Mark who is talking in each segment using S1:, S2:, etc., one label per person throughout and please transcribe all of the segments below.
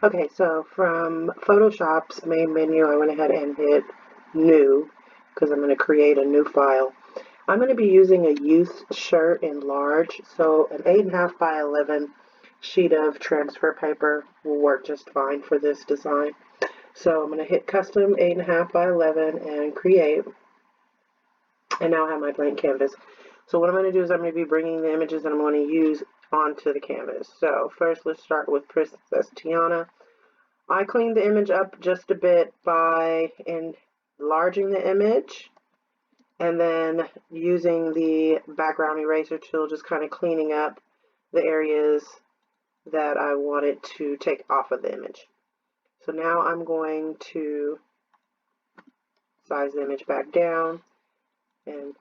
S1: Okay, so from Photoshop's main menu, I went ahead and hit New because I'm going to create a new file. I'm going to be using a youth shirt in large, so an 8.5 by 11 sheet of transfer paper will work just fine for this design. So I'm going to hit Custom 8.5 by 11 and Create, and now I have my blank canvas. So what I'm going to do is I'm going to be bringing the images that I'm going to use onto the canvas. So first let's start with Princess Tiana. I cleaned the image up just a bit by enlarging the image and then using the background eraser tool, just kind of cleaning up the areas that I wanted to take off of the image. So now I'm going to size the image back down and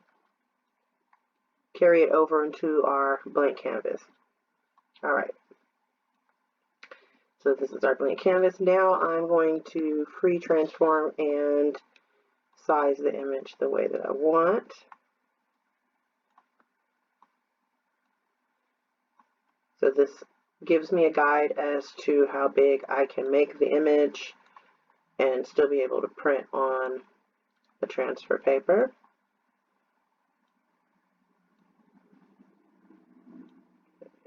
S1: carry it over into our blank canvas. All right. So this is our blank canvas. Now I'm going to free transform and size the image the way that I want. So this gives me a guide as to how big I can make the image and still be able to print on the transfer paper.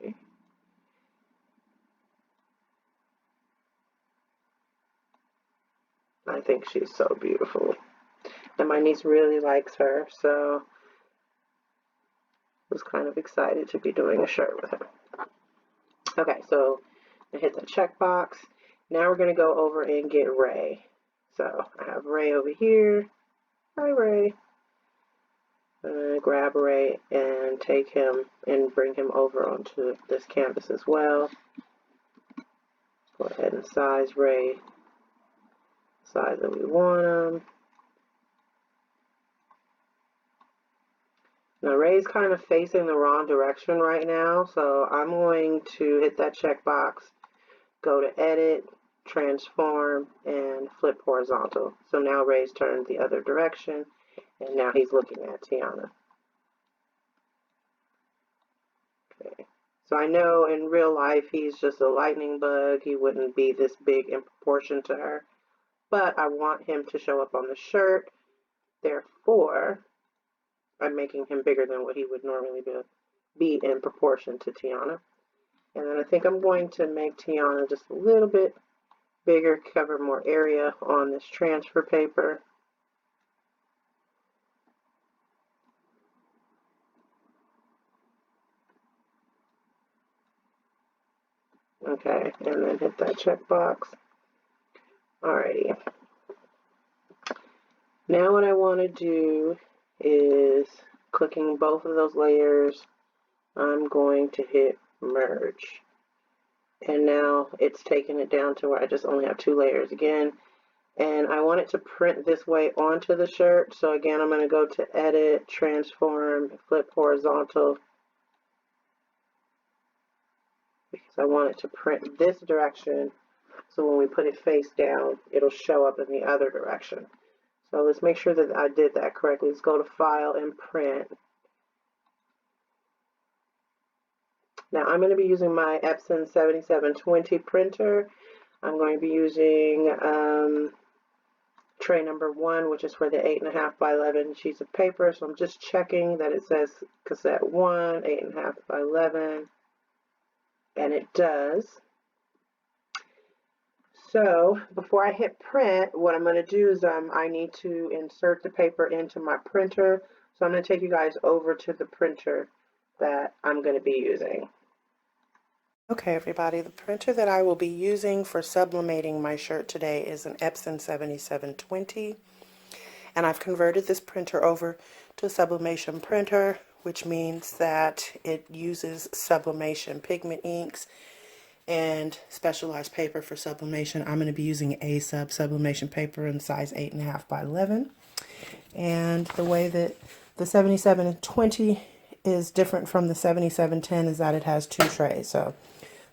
S1: Okay. I think she's so beautiful. And my niece really likes her, so I was kind of excited to be doing a shirt with her. Okay, so I hit the checkbox. Now we're going to go over and get Ray. So I have Ray over here. Hi, Ray. I'm going to grab Ray and take him and bring him over onto this canvas as well. Go ahead and size Ray size that we want him. Now Ray's kind of facing the wrong direction right now, so I'm going to hit that checkbox, go to Edit, Transform, and Flip Horizontal. So now Ray's turned the other direction, and now he's looking at Tiana. Okay. So I know in real life he's just a lightning bug. He wouldn't be this big in proportion to her, but I want him to show up on the shirt. Therefore, I'm making him bigger than what he would normally be in proportion to Tiana. And then I think I'm going to make Tiana just a little bit bigger, cover more area on this transfer paper. Okay, and then hit that checkbox. Alrighty. Now what I want to do is, clicking both of those layers, I'm going to hit merge. And now it's taken it down to where I just only have 2 layers again. And I want it to print this way onto the shirt. So again, I'm going to go to Edit, Transform, Flip Horizontal, because I want it to print this direction. So when we put it face down, it'll show up in the other direction. So let's make sure that I did that correctly. Let's go to File and Print. Now I'm going to be using my Epson 7720 printer. I'm going to be using tray number 1, which is for the 8.5 by 11 sheets of paper. So I'm just checking that it says cassette 1, 8.5 by 11, and it does. So before I hit print, what I'm going to do is I need to insert the paper into my printer. So I'm going to take you guys over to the printer that I'm going to be using. Okay, everybody, the printer that I will be using for sublimating my shirt today is an Epson 7720. And I've converted this printer over to a sublimation printer, which means that it uses sublimation pigment inks and specialized paper for sublimation. I'm going to be using a sublimation paper in size 8.5 by 11. And the way that the 7720 is different from the 7710 is that it has 2 trays. So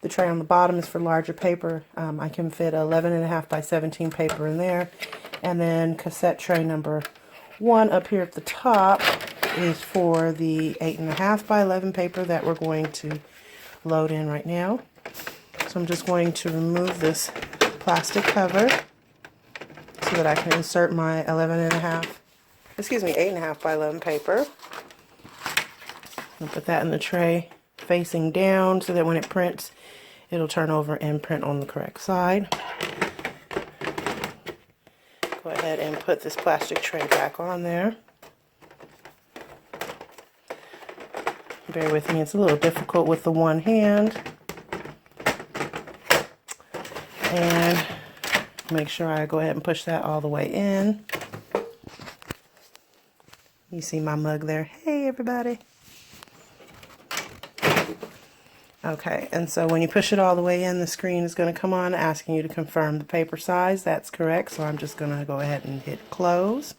S1: the tray on the bottom is for larger paper. I can fit 11.5 by 17 paper in there. And then cassette tray number 1 up here at the top is for the 8.5 by 11 paper that we're going to load in right now. So I'm just going to remove this plastic cover so that I can insert my 8.5 by 11 paper. I'll put that in the tray facing down so that when it prints, it'll turn over and print on the correct side. Go ahead and put this plastic tray back on there. Bear with me, it's a little difficult with the one hand. And make sure I go ahead and push that all the way in. You see my mug there. Hey everybody. Okay, and so when you push it all the way in, the screen is going to come on asking you to confirm the paper size. That's correct, so I'm just going to go ahead and hit close.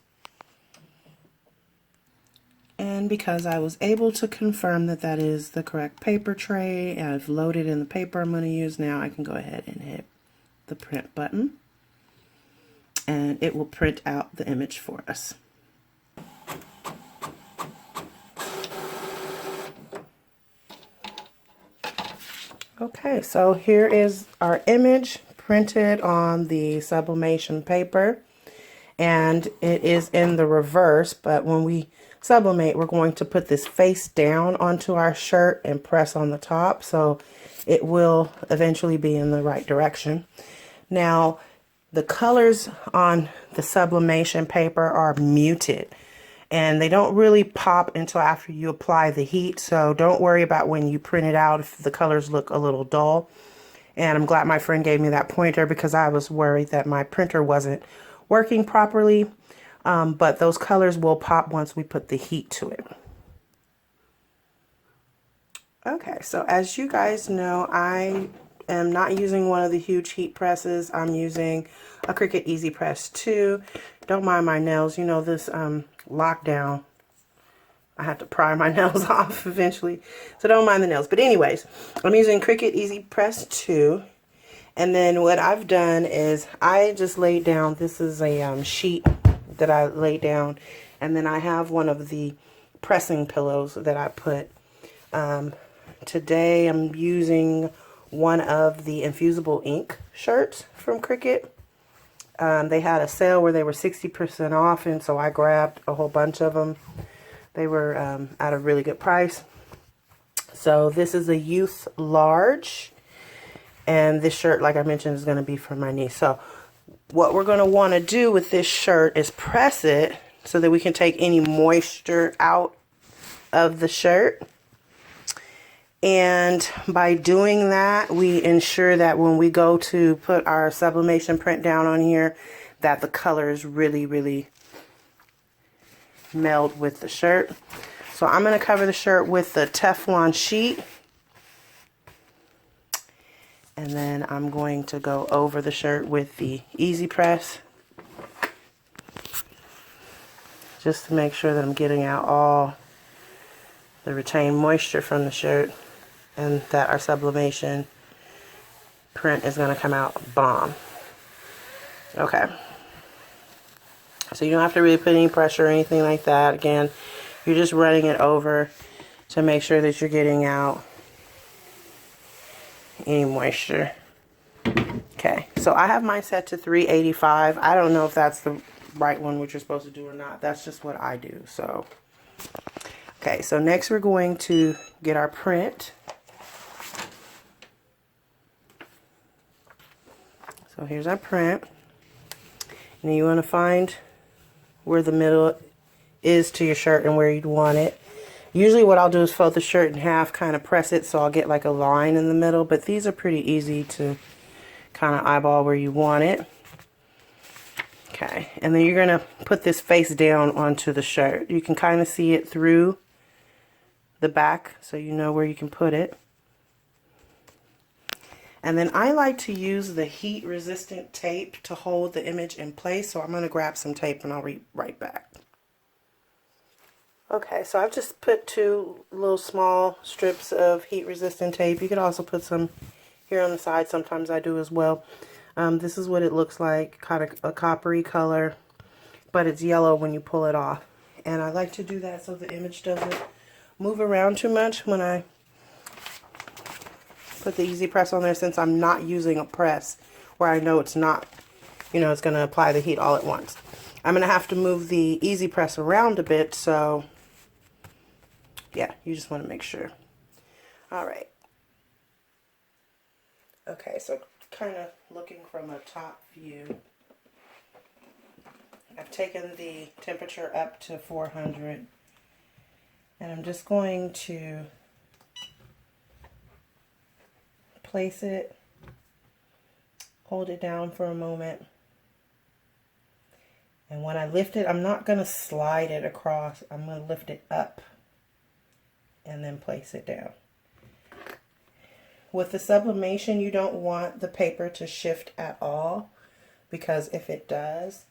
S1: And because I was able to confirm that that is the correct paper tray, and I've loaded in the paper I'm going to use now, I can go ahead and hit the print button. And it will print out the image for us. Okay, so here is our image printed on the sublimation paper, and it is in the reverse, but when we sublimate, we're going to put this face down onto our shirt and press on the top, so it will eventually be in the right direction. Now, the colors on the sublimation paper are muted, and they don't really pop until after you apply the heat, so don't worry about when you print it out if the colors look a little dull. And I'm glad my friend gave me that pointer because I was worried that my printer wasn't working properly, but those colors will pop once we put the heat to it. Okay, so as you guys know, I am not using one of the huge heat presses. I'm using a Cricut Easy Press 2. Don't mind my nails. You know, this lockdown, I have to pry my nails off eventually, so don't mind the nails. But anyways, I'm using Cricut Easy Press 2, and then what I've done is I just laid down, this is a sheet that I laid down, and then I have one of the pressing pillows that I put. Today I'm using one of the infusible ink shirts from Cricut. They had a sale where they were 60% off, and so I grabbed a whole bunch of them. They were at a really good price. So this is a youth large, and this shirt, like I mentioned, is going to be for my niece. So what we're going to want to do with this shirt is press it so that we can take any moisture out of the shirt. And by doing that, we ensure that when we go to put our sublimation print down on here, that the colors really meld with the shirt. So I'm going to cover the shirt with the Teflon sheet. And then I'm going to go over the shirt with the Easy Press, just to make sure that I'm getting out all the retained moisture from the shirt, and that our sublimation print is going to come out bomb. Okay. So you don't have to really put any pressure or anything like that. Again, you're just running it over to make sure that you're getting out any moisture. Okay, so I have mine set to 385. I don't know if that's the right one which you're supposed to do or not. That's just what I do. So, okay, so next we're going to get our print. So here's our print. And you want to find where the middle is to your shirt and where you'd want it. Usually what I'll do is fold the shirt in half, kind of press it so I'll get like a line in the middle, but these are pretty easy to kind of eyeball where you want it. Okay, and then you're going to put this face down onto the shirt. You can kind of see it through the back so you know where you can put it. And then I like to use the heat resistant tape to hold the image in place, so I'm going to grab some tape and I'll be right back. Okay, so I've just put 2 little small strips of heat resistant tape. You could also put some here on the side, sometimes I do as well. This is what it looks like, kind of a coppery color, but it's yellow when you pull it off. And I like to do that so the image doesn't move around too much when I put the Easy Press on there since I'm not using a press where I know it's not, you know, it's going to apply the heat all at once. I'm going to have to move the Easy Press around a bit, so yeah, you just want to make sure. All right. Okay, so kind of looking from a top view, I've taken the temperature up to 400, and I'm just going to place it, hold it down for a moment, and when I lift it, I'm not going to slide it across, I'm going to lift it up and then place it down. With the sublimation, you don't want the paper to shift at all, because if it does,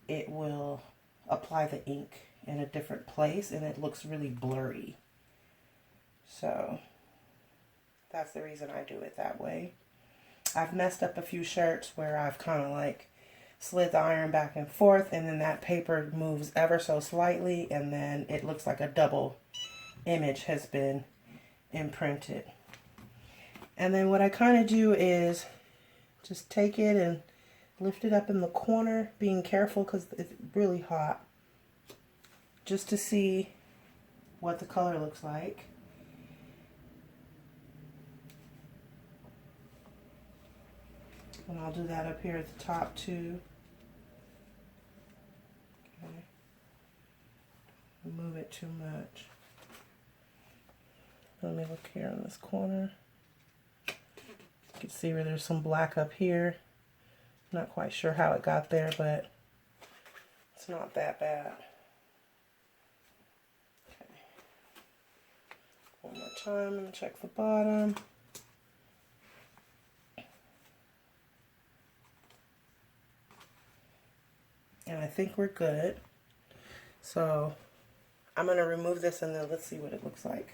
S1: it will apply the ink in a different place and it looks really blurry. So that's the reason I do it that way. I've messed up a few shirts where I've kind of like slid the iron back and forth, and then that paper moves ever so slightly, and then it looks like a double image has been imprinted. And then what I kind of do is just take it and lift it up in the corner, being careful because it's really hot, just to see what the color looks like. And I'll do that up here at the top too. Okay. Move it too much. Let me look here in this corner. You can see where there's some black up here. Not quite sure how it got there, but it's not that bad. Okay. One more time, I'm going to check the bottom. And I think we're good. So I'm going to remove this and then let's see what it looks like.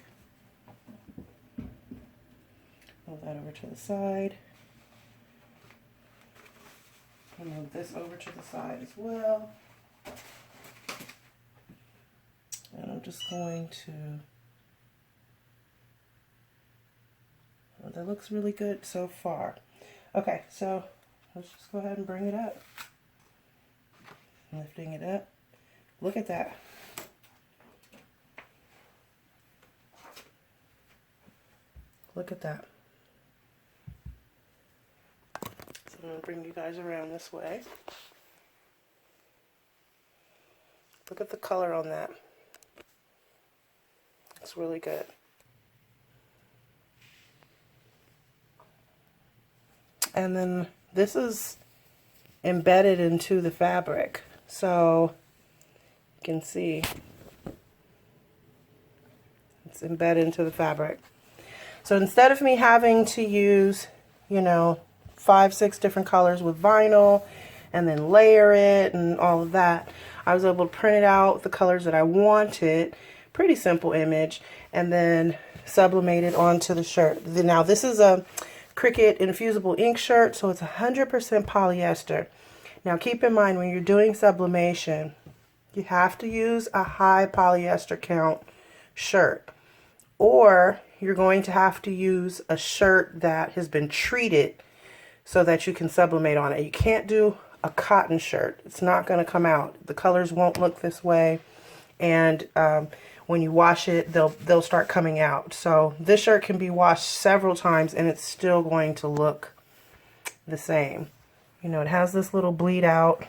S1: Move that over to the side. I'll move this over to the side as well. And I'm just going to, well, that looks really good so far. Okay, so let's just go ahead and bring it up. Lifting it up. Look at that. Look at that. So I'm going to bring you guys around this way. Look at the color on that. It's really good. And then this is embedded into the fabric. So you can see it's embedded into the fabric. So instead of me having to use, you know, 5, 6 different colors with vinyl and then layer it and all of that, I was able to print it out the colors that I wanted. Pretty simple image, and then sublimate it onto the shirt. Now this is a Cricut infusible ink shirt, so it's 100% polyester. Now keep in mind, when you're doing sublimation, you have to use a high polyester count shirt, or you're going to have to use a shirt that has been treated so that you can sublimate on it. You can't do a cotton shirt. It's not going to come out. The colors won't look this way, and when you wash it, they'll start coming out. So this shirt can be washed several times and it's still going to look the same. You know, it has this little bleed out.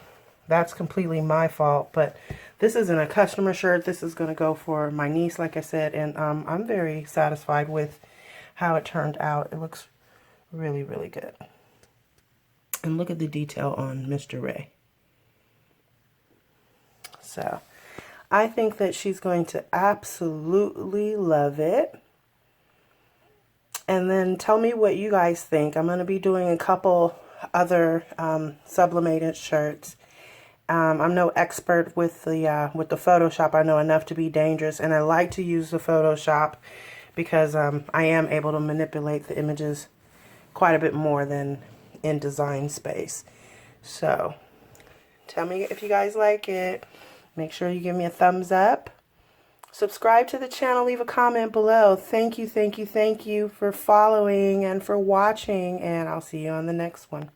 S1: That's completely my fault, but this isn't a customer shirt. This is going to go for my niece, like I said, and I'm very satisfied with how it turned out. It looks really, really good. And look at the detail on Mr. Ray. So I think that she's going to absolutely love it. And then tell me what you guys think. I'm going to be doing a couple other sublimated shirts. I'm no expert with the Photoshop. I know enough to be dangerous, and I like to use the Photoshop because I am able to manipulate the images quite a bit more than in Design Space. So tell me if you guys like it. Make sure you give me a thumbs up. Subscribe to the channel, leave a comment below. Thank you for following and for watching, and I'll see you on the next one.